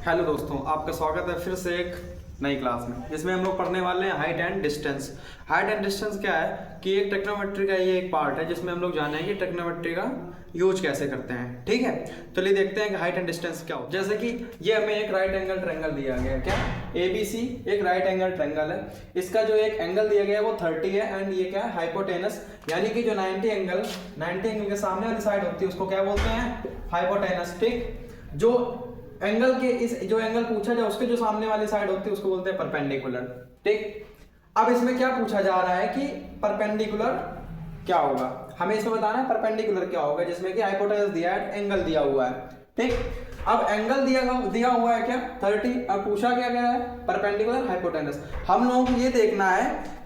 Hello दोस्तों, आपका स्वागत है फिर से एक नई क्लास में, जिसमें हम लोग पढ़ने वाले हैं height and distance. Height and distance क्या है कि एक ट्रिग्नोमेट्री का ये एक पार्ट है जिसमें हम लोग जानेंगे ट्रिग्नोमेट्री का यूज कैसे करते हैं। ठीक है, चलिए देखते हैं कि हाइट एंड डिस्टेंस क्या हो। जैसे कि ये हमें एक राइट एंगल ट्रायंगल दिया गया है, क्या ABC एक राइट एंगल ट्रायंगल है। इसका जो एक एंगल दिया गया है वो 30 है एंड ये क्या है, हाइपोटेनस, यानी कि जो 90 एंगल के सामने वाली साइड होती है उसको क्या बोलते हैं, हाइपोटेनस। ठीक, जो एंगल के इस जो एंगल पूछा जाए उसके जो सामने वाली साइड होती है उसको बोलते हैं परपेंडिकुलर। ठीक, अब इसमें क्या पूछा जा रहा है कि परपेंडिकुलर क्या होगा, हमें इसमें बताना है परपेंडिकुलर क्या होगा, जिसमें कि हाइपोटेनस दिया है, एंगल दिया हुआ है। ठीक, अब एंगल दिया हुआ है क्या 30, अब पूछा क्या गया है परपेंडिकुलर हाइपोटेनस। हम लोगों को ये देखना है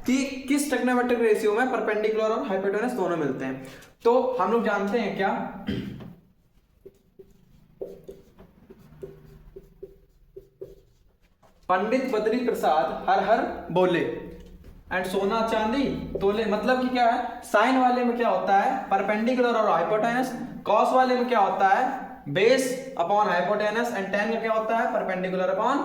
कि किस ट्रिग्नोमेट्रिक रेशियो में परपेंडिकुलर और हाइपोटेनस दोनों मिलते हैं। तो हम लोग जानते हैं क्या, पंडित बद्री प्रसाद हर हर बोले एंड सोना चांदी तोले। मतलब कि क्या है, साइन वाले में क्या होता है परपेंडिकुलर और हाइपोटेनस, कॉस वाले में क्या होता है base upon hypotenuse and ten में क्या होता है परपेंडिकुलर अपॉन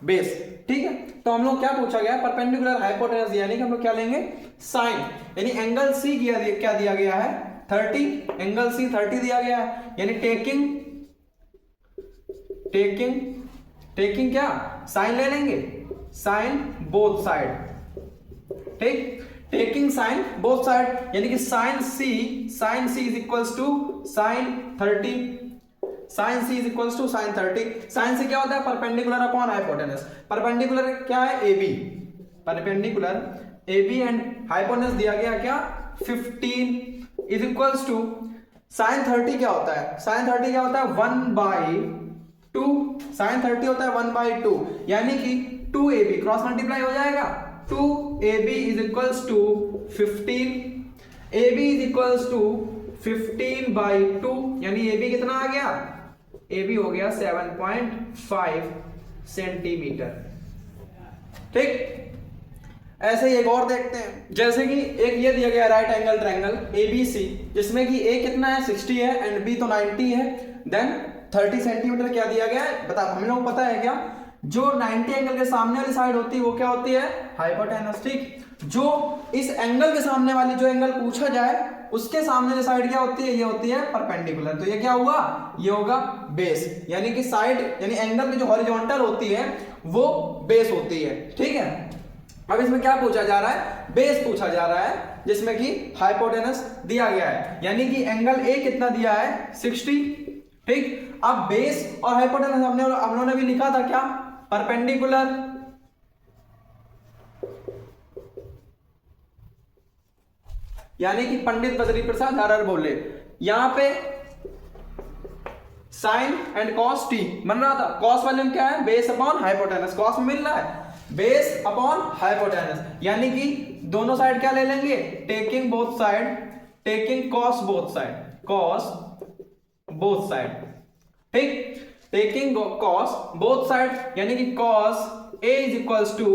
बेस। ठीक है, तो हम लोग क्या पूछा गया परपेंडिकुलर हाइपोटेनस, यानी कि हम लोग क्या लेंगे साइन, यानी एंगल सी क्या दिया गया है 30, एंगल सी 30 दिया गया है, यानी टेकिंग क्या साइन ले लेंगे, साइन बोथ साइड। ठीक, टेकिंग साइन बोथ साइड, यानी कि sine C is equals to sine 30, sine C is equals to sine 30। Sine से क्या होता है परपेंडिकुलर अपॉन हाइपोटेनस, परपेंडिकुलर क्या है AB, perpendicular AB and hypotenuse दिया गया क्या 15 इज इक्वल्स टू साइन 30 क्या होता है, साइन 30 क्या होता है 1/2, साइन 30 होता है 1/2, यानी कि 2AB क्रॉस मल्टीप्लाई हो जाएगा, 2AB is equals to 15, AB is equals to 15/2, यानी AB कितना आ गया, AB हो गया 7.5 सेंटीमीटर। ठीक, ऐसे ही एक और देखते हैं, जैसे कि एक ये दिया गया राइट एंगल ट्रायंगल ABC, जिसमें कि A कितना है 60 है एंड B तो 90 है, देन 30 सेंटीमीटर क्या दिया गया है बता, हम लोग पता है क्या, जो 90 एंगल के सामने वाली साइड होती है वो क्या होती है हाइपोटेनस। ठीक, जो इस एंगल के सामने वाली जो एंगल पूछा जाए उसके सामने जो साइड क्या होती है, ये होती है परपेंडिकुलर। तो ये क्या हुआ, ये होगा बेस, यानी कि साइड यानी एंगल की जो हॉरिजॉन्टल होती है वो बेस होती है। ठीक है, अब इसमें क्या पूछा जा रहा है, बेस पूछा जा रहा है, जिसमें कि हाइपोटेनस दिया गया है, यानी कि एंगल A कितना दिया है 60। ठीक, अब बेस और हाइपोटेनस हम लोगों ने भी लिखा था क्या परपेंडिकुलर, यानी कि पंडित बद्री प्रसाद हर हर बोले, यहां पे साइन एंड कॉस टी बन रहा था, कॉस वाले में क्या है बेस अपॉन हाइपोटेनस, कॉस में मिल रहा है बेस अपॉन हाइपोटेनस, यानी कि दोनों साइड क्या ले लेंगे taking both side, taking cos both side, cos both side. ठीक, टेकिंग कॉस बोथ साइड, यानी कि cos A is equals to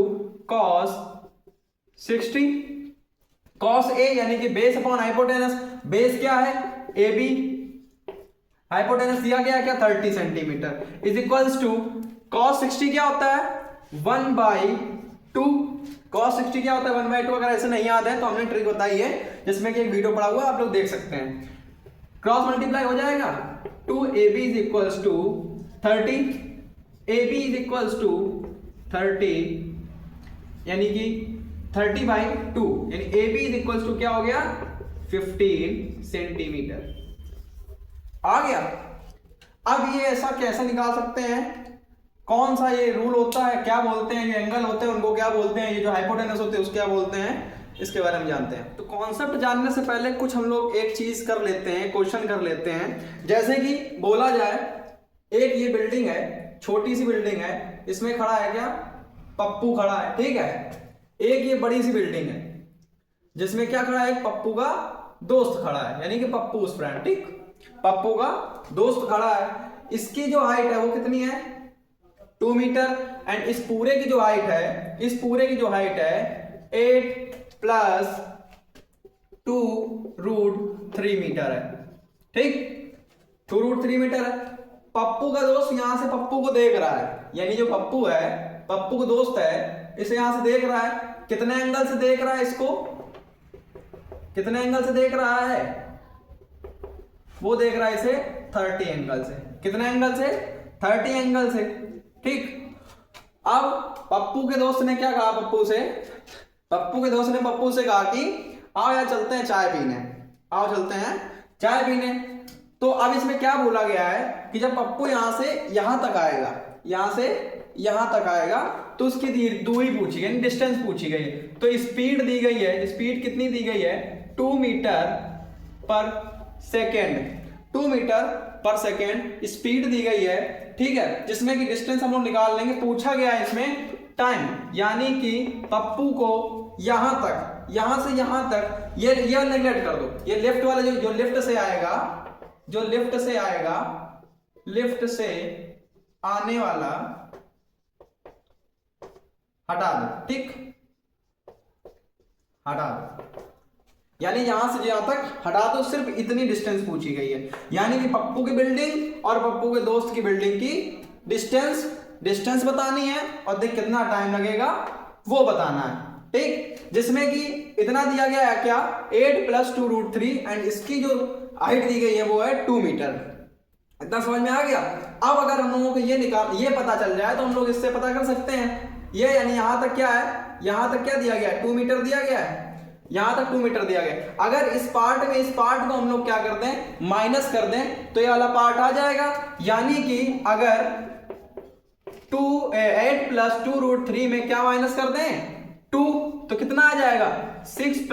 cos 60, cos A यानी कि बेस अपॉन हाइपोटेनस, बेस क्या है AB, हाइपोटेनस दिया गया क्या 30 centimetre is equals to cos 60 क्या होता है 1/2, कॉस 60 क्या होता है 1/2। अगर ऐसे नहीं याद है तो हमने ट्रिक बताई है जिसमें कि एक वीडियो पड़ा हुआ आप लोग देख सकते हैं, क्रॉस मल्टीप्लाई हो जाएगा 2AB is equals to 30, AB is equals to 30, यानी कि 30/2, यानी AB इज इक्वल्स टू क्या हो गया 15 सेंटीमीटर आ गया। अब ये ऐसा कैसे निकाल सकते हैं, कौन सा ये रूल होता है, क्या बोलते हैं, ये एंगल होते हैं उनको क्या बोलते हैं, ये जो हाइपोटेनस होते हैं उसको क्या बोलते हैं, इसके बारे में जानते हैं। तो कॉन्सेप्ट जानने से पहले कुछ हम लोग एक चीज कर लेते हैं, क्वेश्चन कर लेते हैं। जैसे कि बोला जाए एक ये बिल्डिंग है, छोटी सी बिल्डिंग है, इसमें खड़ा है क्या पप्पू खड़ा है। ठीक है, एक ये बड़ी सी बिल्डिंग है जिसमें क्या खड़ा है एक पप्पू का दोस्त खड़ा है, यानी कि पप्पू उस फ्रेंड। ठीक, पप्पू का दोस्त खड़ा है, इसकी जो हाइट है वो कितनी है 2 मीटर एंड इस पूरे की जो हाइट है, इस पूरे की जो हाइट है 8 + 2√3 मीटर है। ठीक, 2√3 मीटर है। पप्पू का दोस्त यहां से पप्पू को देख रहा है, यानी जो पप्पू है, पप्पू का दोस्त है, इसे यहां से देख रहा है, कितने एंगल से देख रहा है इसको, कितने एंगल से देख रहा है, वो देख रहा है इसे 30 एंगल से। कितने एंगल से? 30 एंगल से। ठीक, अब पप्पू के दोस्त ने क्या कहा पप्पू से, पप्पू के दोस्त ने पप्पू से कहा कि आओ यार चलते हैं चाय पीने, आओ चलते हैं चाय पीने। तो अब इसमें क्या बोला गया है कि जब पप्पू यहां से यहां तक आएगा, यहां से यहां तक आएगा, तो उसकी दूरी पूछी गई, डिस्टेंस पूछी गई। तो स्पीड दी गई है, स्पीड कितनी दी गई है, 2 मीटर पर सेकेंड, 2 मीटर पर सेकेंड स्पीड दी गई है। ठीक है, जिसमें कि डिस्टेंस हम लोग निकाल लेंगे। पूछा गया है इसमें टाइम, यानी कि पप्पू को यहां तक, यहां से यहां तक, ये नेगलेक्ट कर दो, ये लेफ्ट वाला जो लेफ्ट से आएगा, जो लेफ्ट से आएगा, लेफ्ट से आने वाला हटा दो। ठीक, हटा दो, यानी यहां से यहां तक हटा दो, सिर्फ इतनी डिस्टेंस पूछी गई है। यानी कि पप्पू की बिल्डिंग और पप्पू के दोस्त की बिल्डिंग की डिस्टेंस बतानी है और देख कितना टाइम लगेगा वो बताना है। ठीक, जिसमें कि इतना दिया गया है क्या, 8 + 2√3 एंड इसकी जो हाइट दी गई है वो है 2 मीटर। इतना समझ में आ गया। अब अगर हम लोगों को ये पता चल जाए तो हम लोग इससे पता कर सकते हैं, ये यानी यहां तक क्या है, यहां तक क्या दिया गया है, 2 मीटर दिया गया है, यहां तक 2 मीटर दिया गया। अगर इस पार्ट में, इस पार्ट को हम लोग क्या कर दें, माइनस कर दें, तो ये वाला पार्ट आ जाएगा। यानी कि अगर 8 + 2√3 में क्या माइनस कर दें, 2, तो कितना आ जाएगा, 6 +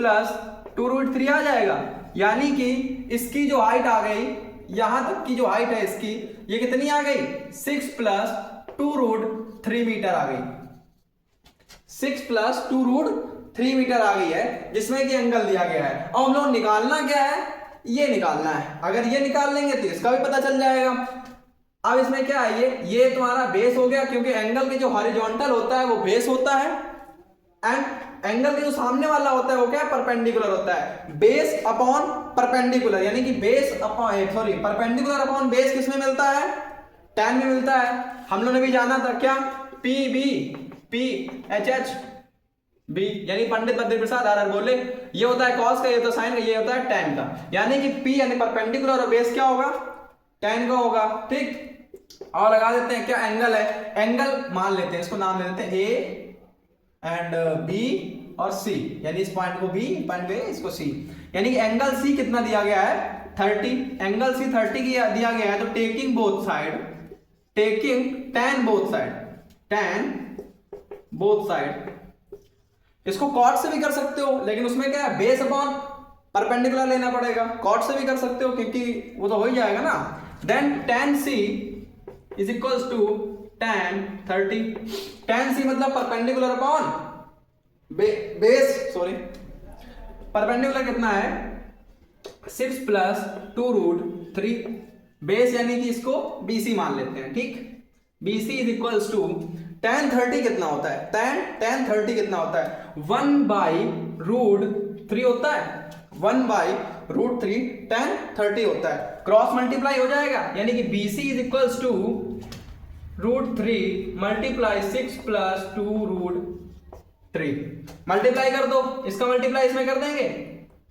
2√3 आ जाएगा। यानी कि इसकी जो हाइट आ गई, यहां तक की जो हाइट है इसकी, ये कितनी आ गई, 6 + 2√3 मीटर आ गई, 6 + 2√3 मीटर आ गई है, जिसमें कि एंगल दिया गया है। और हम लोग निकालना क्या है, ये निकालना है। अगर ये निकाल लेंगे तो इसका भी पता चल जाएगा। अब इसमें क्या है, ये तुम्हारा बेस हो गया, क्योंकि एंगल के जो हॉरिजॉन्टल होता है वो बेस होता है, एंड एंगल के जो सामने वाला होता है वो क्या है, परपेंडिकुलर होता है। बेस अपॉन परपेंडिकुलर, यानी कि base upon perpendicular upon base किसमें मिलता है, tan में मिलता है। हम लोगों ने भी जाना था क्या, PHH बी, यानी पंडित बद्री प्रसाद आर बोले, ये होता है कॉस का, ये तो साइन का, ये होता है tan का। यानी कि P यानी परपेंडिकुलर और बेस क्या होगा, tan का होगा। ठीक, और लगा देते हैं क्या, एंगल है, एंगल मान लेते हैं, इसको नाम दे देते हैं A एंड B और C, यानी इस पॉइंट को B, पॉइंट B, इसको C। यानी कि एंगल C कितना दिया गया है, 30, एंगल C 30 दिया गया है। तो taking both side, taking tan both side, tan both side, इसको कॉट से भी कर सकते हो, लेकिन उसमें क्या है, बेस अपॉन परपेंडिकुलर लेना पड़ेगा। कॉट से भी कर सकते हो क्योंकि वो तो हो ही जाएगा ना। Then tan C = tan 30, tan C मतलब perpendicular upon base, sorry, perpendicular कितना है, 6 + 2√3, बेस यानी कि इसको BC मान लेते हैं। ठीक, BC = tan 30 कितना होता है, tan 30 कितना होता है, 1/√3 होता है, 1/√3 tan 30 होता है। क्रॉस मल्टीप्लाई हो जाएगा, यानी कि BC = √3 × 6 + 2√3, मल्टीप्लाई कर दो, इसका मल्टीप्लाई इसमें कर देंगे,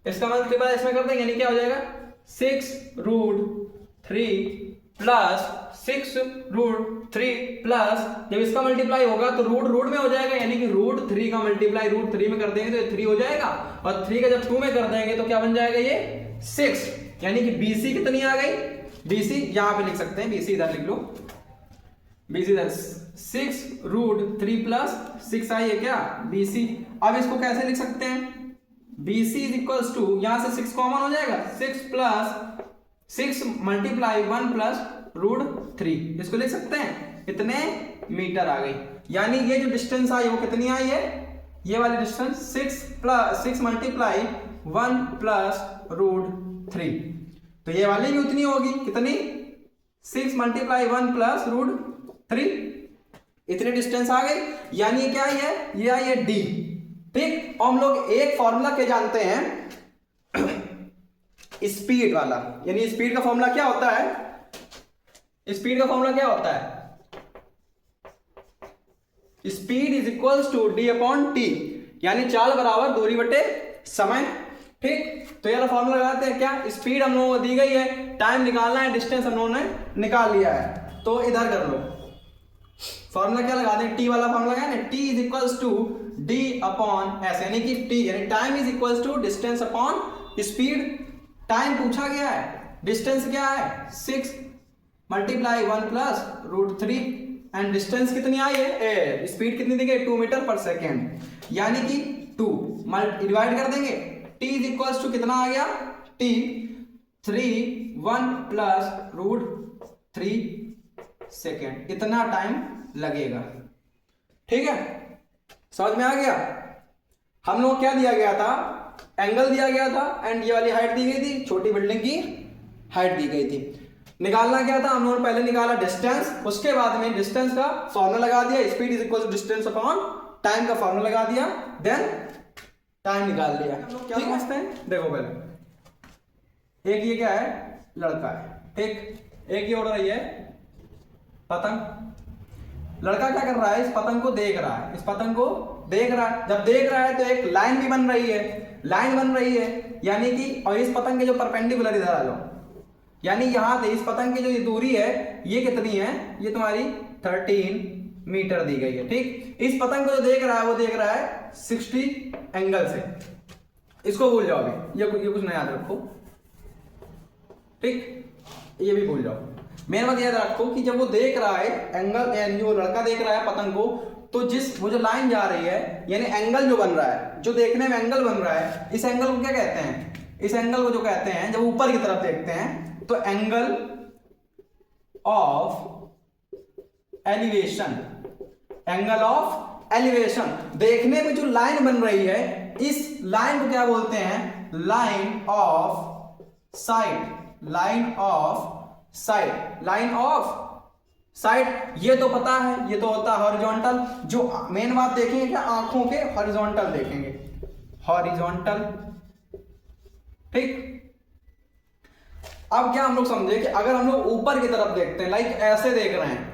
इसका मल्टीप्लाई इसमें कर देंगे, यानी क्या हो जाएगा, 6√3 + 6√3 प्लस, जब इसका मल्टीप्लाई होगा तो रूट में हो जाएगा, यानी कि √3 का मल्टीप्लाई √3 में कर देंगे तो ये 3 हो जाएगा, और 3 का जब 2 में कर देंगे तो क्या बन जाएगा, ये 6। यानी कि BC कितनी आ गई, BC यहां पे लिख सकते हैं, BC इधर लिख लो, BC इधर 6√3 + 6 आई है क्या, BC। अब इसको कैसे लिख सकते हैं, BC = यहां से 6 कॉमन हो जाएगा, 6 + 6 × 1 + √3, इसको लिख सकते हैं, इतने मीटर आ गई। यानी ये जो डिस्टेंस आई वो कितनी आई है, ये वाली डिस्टेंस 6 × 1 + √3, तो ये वाली भी उतनी होगी, कितनी, 6 × 1 + √3, इतनी डिस्टेंस आ गई। यानी क्या ये आई है D। ठीक, और हम लोग एक फॉर्मूला के जानते हैं स्पीड वाला, यानी स्पीड का फॉर्मूला क्या होता है, स्पीड का फॉर्मूला क्या होता है? Speed is equals to D upon T, यानी चाल बराबर दूरी बटे समय। ठीक, तो यार फॉर्मूला लगाते हैं। क्या स्पीड हम लोगों को दी गई है, टाइम निकालना है, डिस्टेंस हम लोगों ने निकाल लिया है, तो इधर कर लो। फॉर्मूला क्या लगा दें? टी वाला फॉर्मूला क्या है ना, T is equals to D upon S, यानी कि टी यानी time is equals to distance upon speed. Time पूछा गया है, डिस्टेंस क्या है 6 मल्टीप्लाई 1 प्लस √3 एंड डिस्टेंस कितनी आई है, स्पीड कितनी दी गई 2 मीटर पर सेकेंड, यानी कि 2 डिवाइड कर देंगे। t इज इक्वल्स टू कितना आ गया, t 1 प्लस √3 सेकेंड, इतना टाइम लगेगा। ठीक है, समझ में आ गया? हम लोग क्या दिया गया था, एंगल दिया गया था एंड ये वाली हाइट दी गई थी, छोटी बिल्डिंग की हाइट दी गई थी। निकालना क्या था, हम लोगों ने पहले निकाला डिस्टेंस, उसके बाद में डिस्टेंस का फॉर्मूला लगा दिया, speed is equal to distance upon time का फॉर्मूला लगा दिया, देन टाइम निकाल लिया। क्या समझते हैं? देखो पहले एक ये क्या है, लड़का है, ठीक, एक ये उड़ रही है पतंग। लड़का क्या कर रहा है, इस पतंग को देख रहा है, इस पतंग को देख रहा है। जब देख रहा है तो एक लाइन भी बन रही है, लाइन बन रही है, यानी कि और इस पतंग के जो परपेंडिकुलर इधर आ लो, यानी यहां से इस पतंग की जो ये दूरी है ये कितनी है, ये तुम्हारी 13 मीटर दी गई है। ठीक, इस पतंग को जो देख रहा है वो देख रहा है 60 एंगल से। इसको भूल जाओ अभी, ये कुछ ना याद रखो। ठीक, ये भी भूल जाओ। मेन बात याद रखो कि जब वो देख रहा है एंगल, यानी जो लड़का देख रहा है पतंग को, तो वो जो लाइन जा रही है, यानी एंगल जो बन रहा है, जो देखने में एंगल बन रहा है, इस एंगल को क्या कहते हैं? इस एंगल को जो कहते हैं, जब ऊपर की तरफ देखते हैं तो angle of elevation, angle of elevation. देखने में जो लाइन बन रही है, इस लाइन को क्या बोलते हैं? Line of site, line of site, line of site. ये तो पता है, ये तो होता है हॉरिजॉन्टल। जो मेन बात देखेंगे क्या, आंखों के हॉरिजॉन्टल देखेंगे, हॉरिजॉन्टल। ठीक, अब क्या हम लोग समझे कि अगर हम लोग ऊपर की तरफ देखते हैं, लाइक ऐसे देख रहे हैं,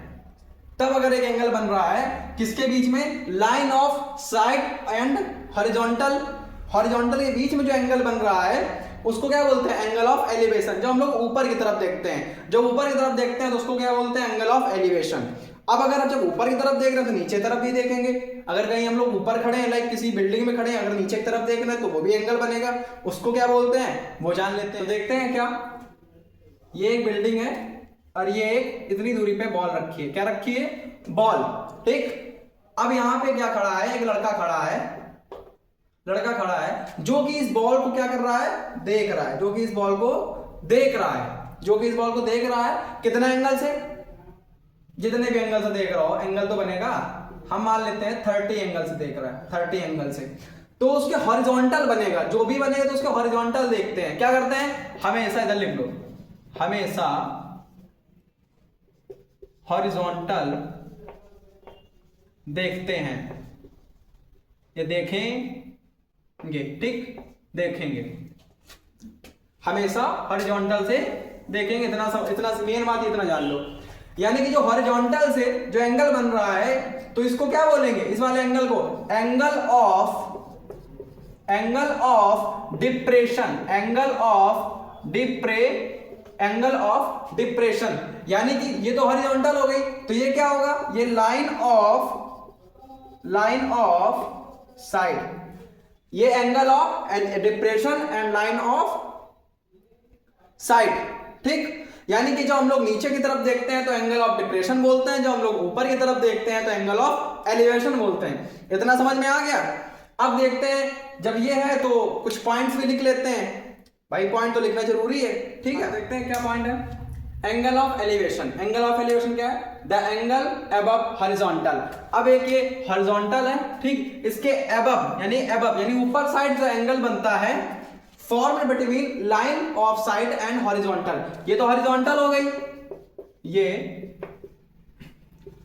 तब अगर एक एंगल बन रहा है किसके बीच में, line of site and horizontal, horizontal के बीच में जो एंगल बन रहा है उसको क्या बोलते हैं? Angle of elevation. जब हम लोग ऊपर की तरफ देखते हैं, जब ऊपर की तरफ देखते हैं तो उसको क्या बोलते हैं? Angle of elevation. अब अगर आप जब ऊपर की तरफ देख रहे हैं तो नीचे तरफ भी देखेंगे। अगर कहीं हम लोग ऊपर खड़े हैं, लाइक किसी बिल्डिंग में खड़े हैं, अगर नीचे की तरफ देख रहे हैं तो वो भी एंगल बनेगा, उसको क्या बोलते हैं वो जान लेते हैं। तो देखते हैं क्या, ये एक बिल्डिंग है और ये एक इतनी दूरी पे बॉल रखी है, क्या रखी है? बॉल। ठीक, अब यहां पे क्या खड़ा है, एक लड़का खड़ा है, लड़का खड़ा है जो कि इस बॉल को क्या कर रहा है? देख रहा है, जो कि इस बॉल को देख रहा है, जो कि इस बॉल को देख रहा है। कितना एंगल से? जितने भी एंगल से देख रहा हो, एंगल तो बनेगा, हम मान लेते हैं 30 एंगल से देख रहा है, 30 एंगल से, तो उसके हॉरिजॉन्टल बनेगा, जो भी बनेगा तो उसके हॉरिजॉन्टल देखते हैं। क्या करते हैं? हमेशा इधर लिख लो, हमेशा हॉरिजॉन्टल देखते हैं, ये देखेंगे, ठीक, देखेंगे, हमेशा हॉरिजॉन्टल से देखेंगे। इतना मेन बात इतना जान लो, यानी कि जो हॉरिजॉन्टल से जो एंगल बन रहा है तो इसको क्या बोलेंगे? इस वाले एंगल को angle of depression, angle of depression. यानी कि ये तो हॉरिजॉन्टल हो गई, तो ये क्या होगा? ये लाइन ऑफ साइड, ये angle of depression and line of side. ठीक, यानी कि जब हम लोग नीचे की तरफ देखते हैं तो एंगल ऑफ डिप्रेशन बोलते हैं, जब हम लोग ऊपर की तरफ देखते हैं तो एंगल ऑफ एलिवेशन बोलते हैं। इतना समझ में आ गया? अब देखते हैं, जब ये है तो कुछ पॉइंट्स भी लिख लेते हैं भाई, पॉइंट तो लिखना जरूरी है। ठीक है, देखते हैं क्या पॉइंट है। Angle of elevation, angle of elevation क्या है? The angle above horizontal. अब एक ये हॉरिजॉन्टल है, ठीक, इसके अबव यानी ऊपर साइड जो एंगल बनता है form between line of side and horizontal. ये तो हॉरिजॉन्टल हो गई, ये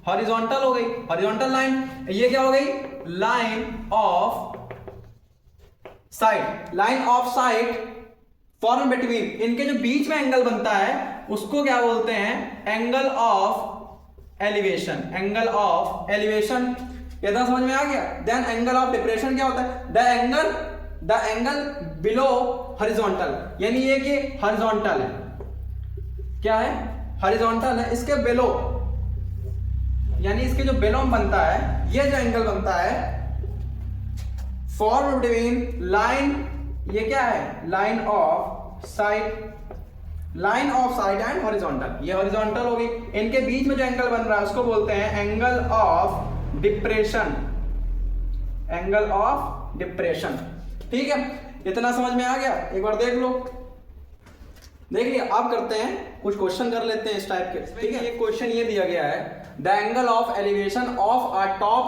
हॉरिजॉन्टल हो गई, हॉरिजॉन्टल लाइन। ये क्या हो गई? Line of side, line of side form between, इनके जो बीच में एंगल बनता है उसको क्या बोलते हैं, angle of elevation. Angle of elevation इतना समझ में आ गया। देन एंगल ऑफ डिप्रेशन क्या होता है, द एंगल बिलो हॉरिजॉन्टल, यानी ये कि हॉरिजॉन्टल है, क्या है, हॉरिजॉन्टल है, इसके बिलो, यानी इसके जो बिलो बनता है, ये जो एंगल बनता है फॉर्म बिटवीन लाइन, ये क्या है, line of side, line of side and horizontal, ये हॉरिजॉन्टल होगी, इनके बीच में जो एंगल बन रहा है उसको बोलते हैं angle of depression, angle of depression. ठीक है, इतना समझ में आ गया, एक बार देख लो, देख लिया। आप करते हैं कुछ क्वेश्चन कर लेते हैं इस टाइप के, ठीक है। ये क्वेश्चन ये दिया गया है, the angle of elevation of a top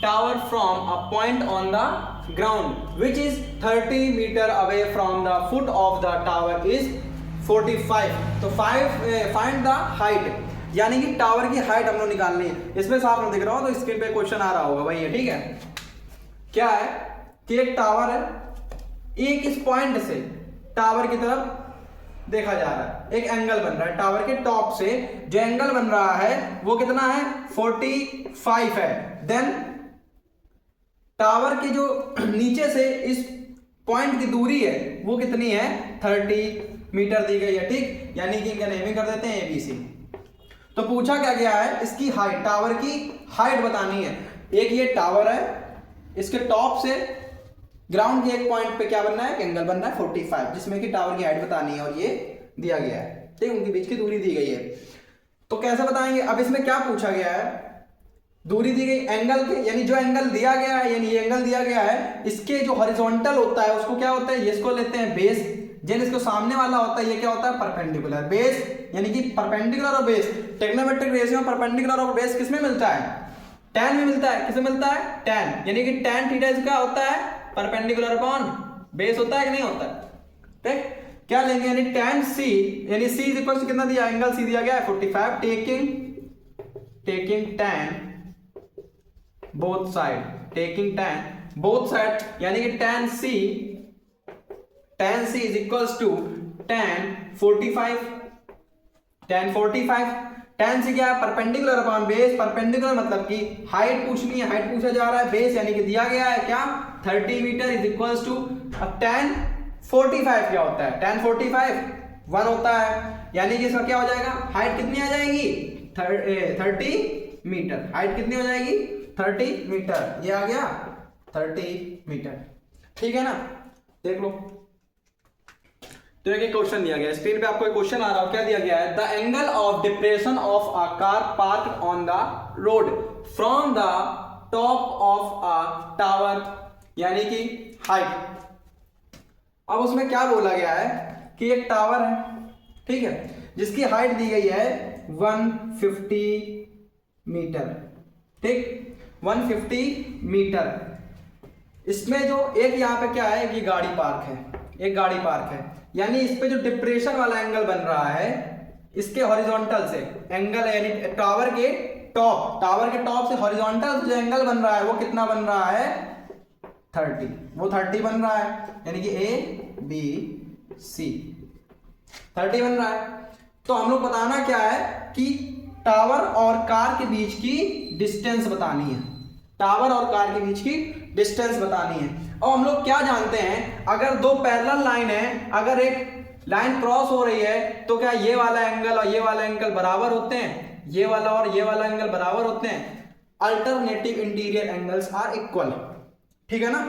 tower from a point on the ground which is 30 meter away from the foot of the tower is 45, तो find the height, यानी कि टावर की हाइट हम लोग निकालनी है। इसमें साफ नहीं दिख रहा हो तो स्क्रीन पे क्वेश्चन आ रहा होगा भाई, ये ठीक है। क्या है कि एक टावर है, एक इस पॉइंट से टावर की तरफ देखा जा रहा है, एक एंगल बन रहा है टावर के टॉप से, जो एंगल बन रहा है वो कितना है, 45 है। देन टावर के जो नीचे से इस पॉइंट की दूरी है वो कितनी है, 30 मीटर दी गई है, ठीक, यानी कि इनका नेमिंग कर देते हैं ABC। तो पूछा क्या गया है, इसकी हाइट, टावर की हाइट बतानी है। एक ये टावर है, इसके टॉप से ग्राउंड के एक पॉइंट पे क्या बनना है, एंगल बनना है 45, जिसमें कि टावर की हाइट बतानी है, और ये दिया गया है, ठीक, उनके बीच की दूरी दी गई है। तो कैसे बताएंगे, अब इसमें क्या पूछा गया है, दूरी दी गई एंगल के, यानी जो एंगल दिया गया है, यानी ये एंगल दिया गया है, इसके जो हॉरिजॉन्टल होता है उसको क्या होता है, ये इसको लेते हैं बेस, जिन इसको सामने वाला होता है ये क्या होता है, परपेंडिकुलर। बेस यानी कि परपेंडिकुलर और बेस, टेक्नोमेट्रिक रेशियो में परपेंडिकुलर और बेस किसमें मिलता है, tan में मिलता है, किसमें मिलता है, tan, यानी कि tan थीटा इसका होता है परपेंडिकुलर अपॉन बेस, होता है कि नहीं होता है, ठीक। क्या लेंगे, यानी tan c, यानी c इज इक्वल टू कितना दिया, एंगल c दिया गया है 45, taking tan both side, taking tan both side, यानी कि tan c is equals to tan 45, tan 45, tan c क्या है, परपेंडिकुलर अपॉन बेस, परपेंडिकुलर मतलब कि हाइट पूछनी है, हाइट पूछा जा रहा है, बेस यानी कि दिया गया है क्या, 30 मीटर इज इक्वल्स टू, अब tan 45 क्या होता है, tan 45 1 होता है, यानी कि इसका क्या हो जाएगा, हाइट कितनी आ जाएगी, 30 मीटर, हाइट कितनी हो जाएगी, 30 मीटर, ये आ गया 30 मीटर, ठीक है ना। देख लो, तो एक क्वेश्चन दिया गया, स्क्रीन पे आपको एक क्वेश्चन आ रहा है, क्या दिया गया है, the angle of depression of a car parked on the road from the top of a tower, यानी कि हाइट। अब उसमें क्या बोला गया है कि एक टावर है, ठीक है, जिसकी हाइट दी गई है 150 मीटर, ठीक, 150 मीटर। इसमें जो एक यहाँ पे क्या है, ये गाड़ी पार्क है, एक गाड़ी पार्क है, यानी इस पे जो डिप्रेशन वाला एंगल बन रहा है, इसके हॉरिजॉन्टल से एंगल, यानी टावर के टॉप से हॉरिजॉन्टल जो एंगल बन रहा है वो कितना बन रहा है, 30, वो 30 बन रहा है, यानी कि ABC 30 बन रहा है। तो हम लोग बताना क्या है कि टावर और कार के बीच की डिस्टेंस बतानी है, टावर और कार के बीच की डिस्टेंस बतानी है। और हम लोग क्या जानते हैं, अगर दो पैरेलल लाइन है, अगर एक लाइन क्रॉस हो रही है तो क्या ये वाला एंगल और ये वाला एंगल बराबर होते हैं, ये वाला और ये वाला एंगल बराबर होते हैं, alternative interior angles are equal, ठीक है ना।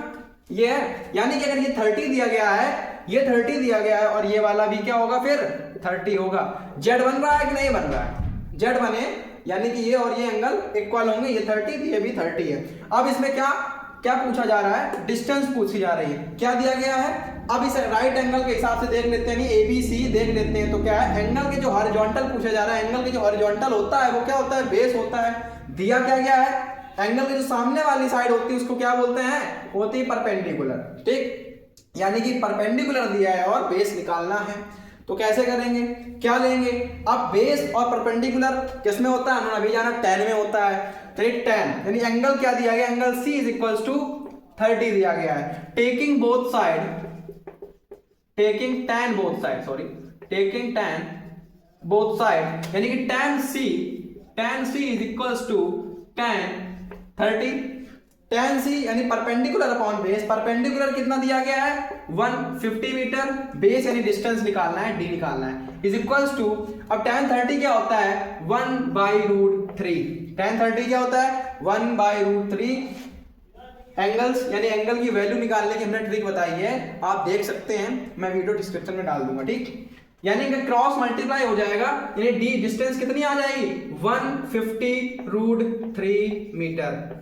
ये है, यानी कि अगर ये 30 दिया गया है, ये 30 दिया गया है, और ये वाला भी क्या होगा, फिर 30 होगा। जेड बन रहा है कि नहीं बन रहा है, जेड बने, यानी कि ये और ये एंगल इक्वल होंगे, ये 30 ये भी 30 है। अब इसमें क्या पूछा जा रहा है, डिस्टेंस पूछी जा रही है, क्या दिया गया है। अब इसे राइट एंगल के हिसाब से देख लेते हैं, ABC देख लेते हैं, तो क्या है, एंगल के जो हॉरिजॉन्टल पूछा जा रहा है, एंगल के जो हॉरिजॉन्टल होता है वो क्या होता है, बेस होता है। दिया क्या गया है, एंगल की जो सामने वाली साइड होती है उसको क्या बोलते हैं, होती है परपेंडिकुलर, ठीक, यानी कि परपेंडिकुलर दिया है और बेस निकालना है। तो कैसे करेंगे, क्या लेंगे, अब बेस और परपेंडिकुलर किस में होता है, हमने अभी जाना tan में होता है, तो ये tan, यानी एंगल क्या दिया गया, angle C is equals to 30 दिया गया है। Taking both side, taking tan both side, sorry taking tan both side, यानी कि tan c is equals to tan 30, tan c यानी परपेंडिकुलर अपॉन बेस, परपेंडिकुलर कितना दिया गया है 150 मीटर, बेस यानी डिस्टेंस निकालना है, d निकालना है, इज इक्वल्स टू, अब tan 30 क्या होता है 1/√3, tan 30 क्या होता है 1/√3, एंगल्स यानी एंगल की वैल्यू निकालने की हमने ट्रिक बताई है, आप देख सकते हैं, मैं वीडियो डिस्क्रिप्शन में डाल दूंगा, ठीक। यानी कि क्रॉस मल्टीप्लाई हो जाएगा, यानी डी डिस्टेंस कितनी आ जाएगी 150√3 मीटर,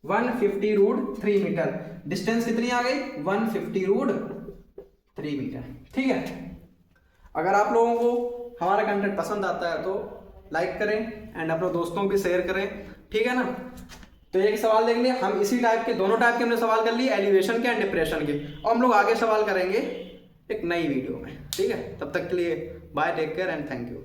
150√3 मीटर, डिस्टेंस कितनी आ गई 150√3 मीटर, ठीक है। अगर आप लोगों को हमारा कंटेंट पसंद आता है तो लाइक करें एंड अपने दोस्तों को भी शेयर करें, ठीक है ना। तो एक सवाल देख लिया, हम इसी टाइप के दोनों टाइप के हमने सवाल कर लिए, एलिवेशन के एंड डिप्रेशन के, और हम लोग आगे सवाल करेंगे एक नई वीडियो में, ठीक है। तब तक के लिए bye, take care and thank you.